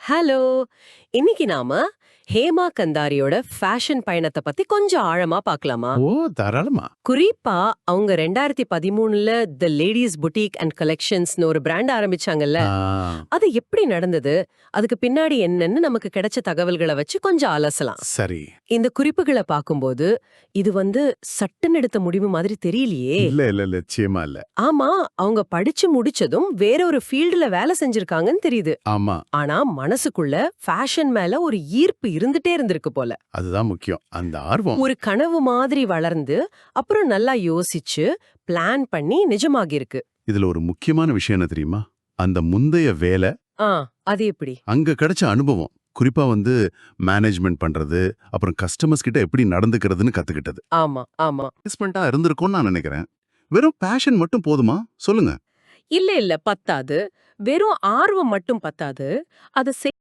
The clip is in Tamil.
ஹலோ! இன்னைக்கு நாம ஹேமா கந்தாரியோட ஃபேஷன் பயணத்த பத்தி கொஞ்சம் ஆழமா பார்க்கலாமா? ஓ! தாராளமா. குறிப்பா அவங்க 2013ல தி லேடீஸ் புட்டீக் அண்ட் கலெக்ஷன்ஸ்னு ஒரு பிராண்ட் ஆரம்பிச்சாங்கல்ல. ஆ, அது எப்படி நடந்தது? அதுக்கு பின்னாடி என்னன்னு நமக்கு கிடைச்ச தகவல்கள வச்சு கொஞ்சம் அலசலாம். சரி. இந்த குறிப்புகள பார்க்கும்போது, இது சட்டுன்னு எடுத்த முடிவு மாதிரி தெரியலையே! இல்ல. நிச்சயமா இல்ல. ஆமா, அவங்க படிச்சு முடிச்சதும் வேற ஒரு ஃபீல்டுல வேலை செஞ்சிருக்காங்கன்னு தெரியுது. ஆமா. ஆனா மனசுக்குள்ள ஃபேஷன் மேல ஒரு ஈர்ப்பு இருந்துட்டே இருந்திருக்கு போல. அதுதான் முக்கியம். அந்த ஆர்வம். ஒரு கனவு மாதிரி வளர்ந்து, அப்புறம் நல்லா யோசிச்சு, பிளான் பண்ணி நிஜமாகியிருக்கு. இதுல ஒரு முக்கியமான விஷயம் என்ன தெரியுமா? அந்த முந்தைய வேலை, ஆ, அது எப்படி? அங்க கிடைச்ச அனுபவம். குறிப்பா மேனேஜ்மெண்ட் பண்றது, அப்புறம் கஸ்டமர்ஸ் கிட்ட எப்படி நடந்துக்கிறதுன்னு கத்துக்கிட்டது. ஆமா, ஆமா. இன்வெஸ்ட்மெண்ட்டா இருந்திருக்கும்னு நான் நினைக்கிறேன். வெறும் பேஷன் மட்டும் போதுமா? சொல்லுங்க. இல்ல, பத்தாது. வெறும் ஆர்வம் மட்டும் பத்தாது. அத